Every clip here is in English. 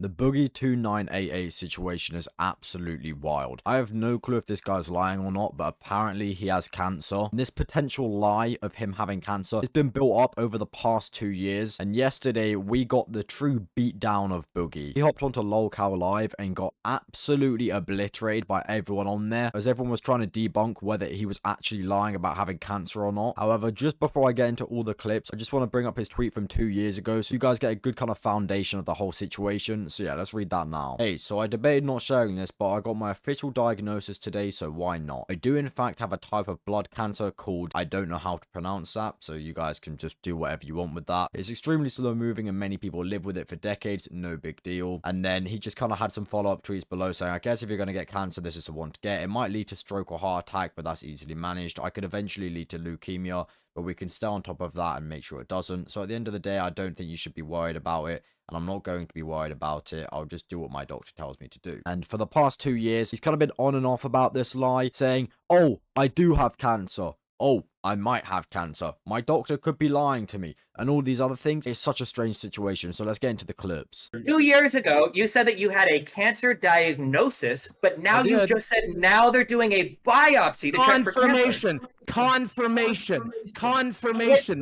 The Boogie2988 situation is absolutely wild. I have no clue if this guy's lying or not, but apparently he has cancer. And this potential lie of him having cancer has been built up over the past 2 years, and yesterday we got the true beatdown of Boogie. He hopped onto LolCow Live and got absolutely obliterated by everyone on there, as everyone was trying to debunk whether he was actually lying about having cancer or not. However, just before I get into all the clips, I just want to bring up his tweet from 2 years ago so you guys get a good kind of foundation of the whole situation. So yeah, let's read that now. Hey, so I debated not sharing this, but I got my official diagnosis today, so why not? I do in fact have a type of blood cancer called, I don't know how to pronounce that, so you guys can just do whatever you want with that. It's extremely slow moving and many people live with it for decades, no big deal. And then he just kind of had some follow-up tweets below saying, I guess if you're going to get cancer, this is the one to get. It might lead to stroke or heart attack, but that's easily managed. I could eventually lead to leukemia, but we can stay on top of that and make sure it doesn't. So at the end of the day, I don't think you should be worried about it, and I'm not going to be worried about it. I'll just do what my doctor tells me to do. And for the past 2 years, he's kind of been on and off about this lie, saying, oh, I do have cancer. Oh, I might have cancer. My doctor could be lying to me. And all these other things. It's such a strange situation. So let's get into the clips. 2 years ago, you said that you had a cancer diagnosis, but now you just said now they're doing a biopsy to check for cancer. Confirmation.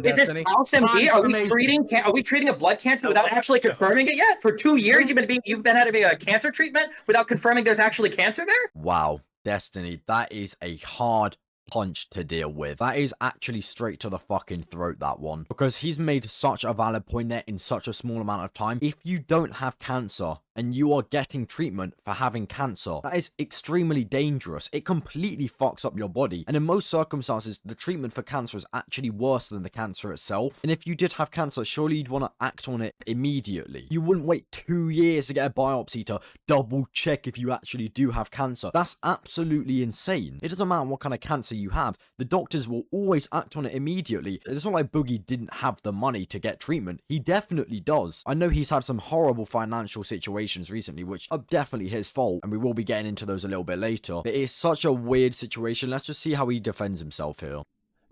Is this false MD? Are we treating a blood cancer without actually confirming it yet? For 2 years, you've been having a cancer treatment without confirming there's actually cancer there? Wow, Destiny, that is a hard punch to deal with. That is actually straight to the fucking throat, that one, because he's made such a valid point there in such a small amount of time. If you don't have cancer and you are getting treatment for having cancer, that is extremely dangerous. It completely fucks up your body, and in most circumstances the treatment for cancer is actually worse than the cancer itself. And if you did have cancer, surely you'd want to act on it immediately. You wouldn't wait 2 years to get a biopsy to double check if you actually do have cancer. That's absolutely insane. It doesn't matter what kind of cancer you have, the doctors will always act on it immediately. It's not like Boogie didn't have the money to get treatment. He definitely does. I know he's had some horrible financial situations recently, which are definitely his fault, and we will be getting into those a little bit later. But it's such a weird situation. Let's just see how he defends himself here.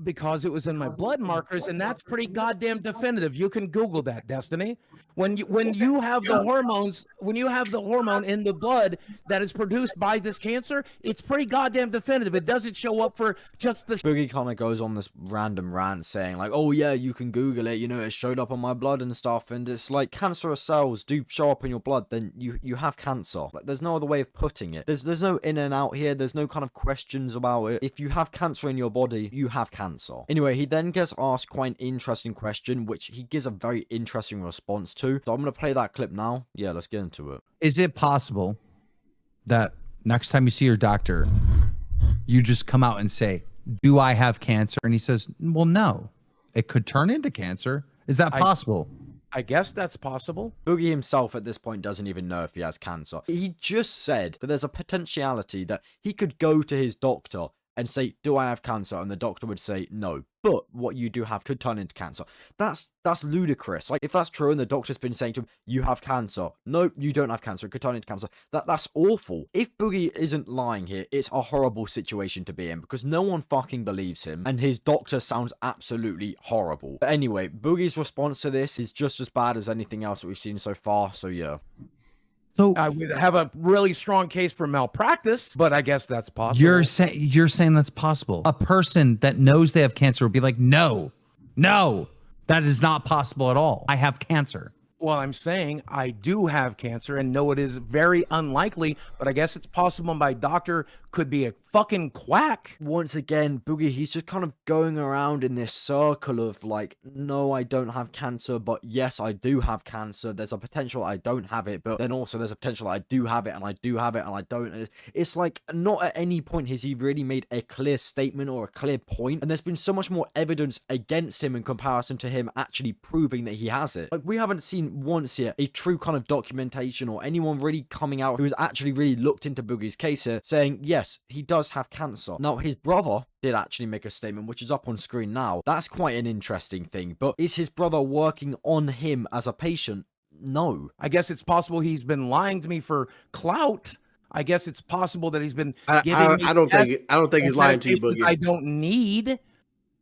Because it was in my blood markers, and that's pretty goddamn definitive. You can Google that, Destiny. When you have the hormones, when you have the hormone in the blood that is produced by this cancer, it's pretty goddamn definitive. It doesn't show up for just the Boogie kind of goes on this random rant saying like, oh yeah, you can Google it, you know, it showed up on my blood and stuff, and it's like cancerous cells do show up in your blood, then you have cancer. Like, there's no other way of putting it. There's no in and out here. There's no kind of questions about it. If you have cancer in your body, you have cancer. Anyway, he then gets asked quite an interesting question, which he gives a very interesting response to. So I'm going to play that clip now. Yeah, let's get into it. Is it possible that next time you see your doctor, you just come out and say, do I have cancer? And he says, well, no, it could turn into cancer. Is that possible? I guess that's possible. Boogie himself at this point doesn't even know if he has cancer. He just said that there's a potentiality that he could go to his doctor and say, do I have cancer? And the doctor would say, no. But what you do have could turn into cancer. That's ludicrous. Like, if that's true and the doctor's been saying to him, you have cancer. No, you don't have cancer. It could turn into cancer. That's awful. If Boogie isn't lying here, it's a horrible situation to be in because no one fucking believes him and his doctor sounds absolutely horrible. But anyway, Boogie's response to this is just as bad as anything else that we've seen so far. So yeah. So I would have a really strong case for malpractice, but I guess that's possible. You're saying that's possible. A person that knows they have cancer would be like, no, that is not possible at all. I have cancer. Well, I'm saying I do have cancer and know it is very unlikely, but I guess it's possible my doctor could be a fucking quack. Once again, Boogie, he's just kind of going around in this circle of like, no, I don't have cancer, but yes, I do have cancer. There's a potential I don't have it, but then also there's a potential I do have it, and I do have it, and I don't. It's like not at any point has he really made a clear statement or a clear point, and there's been so much more evidence against him in comparison to him actually proving that he has it. Like, we haven't seen once yet a true kind of documentation or anyone really coming out who has actually really looked into Boogie's case here saying, yes, he does have cancer. Now, his brother did actually make a statement, which is up on screen now. That's quite an interesting thing, but is his brother working on him as a patient? No. I guess it's possible he's been lying to me for clout. I guess it's possible that he's been I don't think he's lying to you, Boogie. I don't need.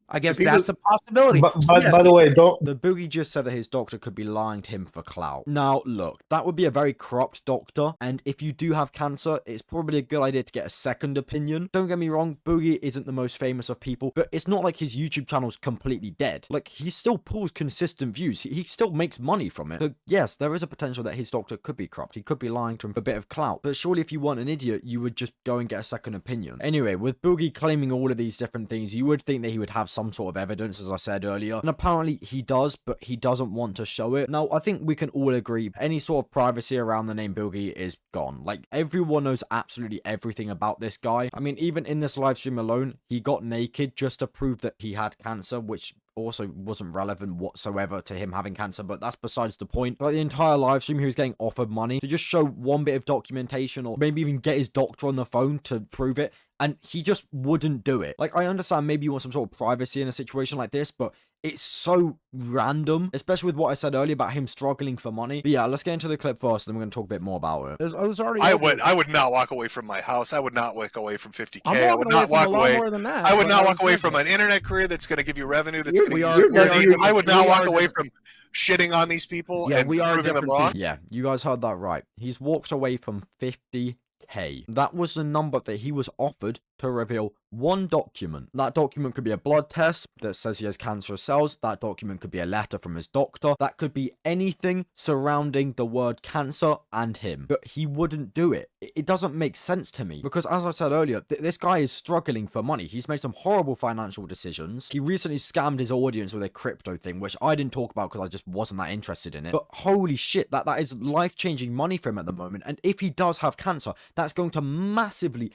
I guess People- that's a possibility. But, So yes, by the way, don't. The Boogie just said that his doctor could be lying to him for clout. Now, look, that would be a very corrupt doctor, and if you do have cancer, it's probably a good idea to get a second opinion. Don't get me wrong, Boogie isn't the most famous of people, but it's not like his YouTube channel's completely dead. Like, he still pulls consistent views. He still makes money from it. So, yes, there is a potential that his doctor could be corrupt. He could be lying to him for a bit of clout. But surely if you weren't an idiot, you would just go and get a second opinion. Anyway, with Boogie claiming all of these different things, you would think that he would have some sort of evidence, as I said earlier. And apparently he does, but he doesn't want to show it. Now, I think we can all agree any sort of privacy around the name Boogie is gone. Like, everyone knows absolutely everything about this guy. I mean, even in this live stream alone, he got naked just to prove that he had cancer, which also wasn't relevant whatsoever to him having cancer, but that's besides the point. Like, the entire live stream, he was getting offered money to just show one bit of documentation, or maybe even get his doctor on the phone to prove it, and he just wouldn't do it. Like, I understand maybe you want some sort of privacy in a situation like this, but it's so random, especially with what I said earlier about him struggling for money. But yeah, let's get into the clip first, and then we're going to talk a bit more about it. I was already. I would not walk away from my house. I would not walk away from 50K. I'm I would not walk from a lot away. more than that. I would but not walk away think from that- an internet career that's going to give you revenue. That's We going are- to give you we are security. different- I would not we walk are away different. from shitting on these people Yeah, and we are proving them different wrong. Yeah, you guys heard that right. He's walked away from 50K. That was the number that he was offered to reveal one document. That document could be a blood test that says he has cancerous cells. That document could be a letter from his doctor. That could be anything surrounding the word cancer and him. But he wouldn't do it. It doesn't make sense to me, because as I said earlier, this guy is struggling for money. He's made some horrible financial decisions. He recently scammed his audience with a crypto thing, which I didn't talk about because I just wasn't that interested in it. But holy shit, that is life-changing money for him at the moment. And if he does have cancer, that's going to massively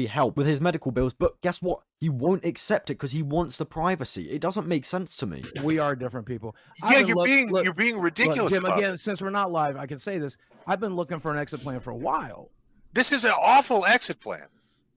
help with his medical bills. But guess what? He won't accept it because he wants the privacy. It doesn't make sense to me. We are different people. Yeah, I've been you're being ridiculous. Jim, about again, it. since we're not live, I can say this. I've been looking for an exit plan for a while. This is an awful exit plan.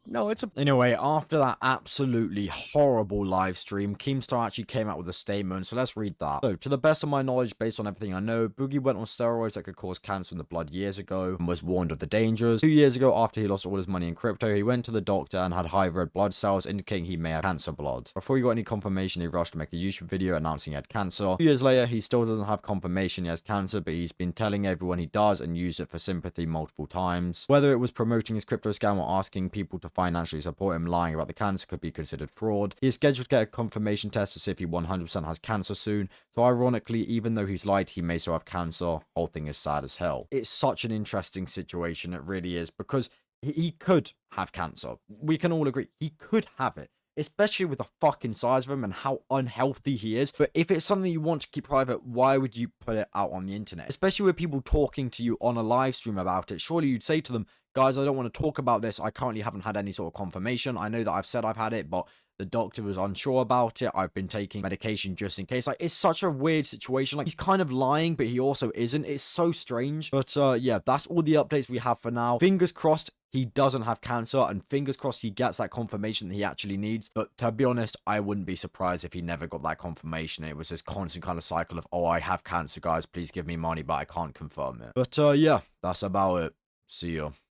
No, it's a Anyway, after that absolutely horrible live stream, Keemstar actually came out with a statement, so let's read that. So, to the best of my knowledge, based on everything I know, Boogie went on steroids that could cause cancer in the blood years ago and was warned of the dangers. 2 years ago, after he lost all his money in crypto, he went to the doctor and had high red blood cells, indicating he may have cancer blood. Before he got any confirmation, he rushed to make a YouTube video announcing he had cancer. 2 years later, he still doesn't have confirmation he has cancer, but he's been telling everyone he does and used it for sympathy multiple times. Whether it was promoting his crypto scam or asking people to financially support him, lying about the cancer could be considered fraud. He is scheduled to get a confirmation test to see if he 100% has cancer soon, so ironically, even though he's lied he may still have cancer. Whole thing is sad as hell. It's such an interesting situation, it really is, because he could have cancer. We can all agree, he could have it, especially with the fucking size of him and how unhealthy he is. But if it's something you want to keep private, why would you put it out on the internet? Especially with people talking to you on a live stream about it. Surely you'd say to them, guys, I don't want to talk about this. I currently haven't had any sort of confirmation. I know that I've said I've had it, but the doctor was unsure about it. I've been taking medication just in case. Like, it's such a weird situation. Like, he's kind of lying, but he also isn't. It's so strange. But yeah, that's all the updates we have for now. Fingers crossed he doesn't have cancer, and fingers crossed he gets that confirmation that he actually needs. But to be honest, I wouldn't be surprised if he never got that confirmation. It was this constant kind of cycle of, oh, I have cancer, guys, please give me money, but I can't confirm it. But yeah, that's about it. See ya.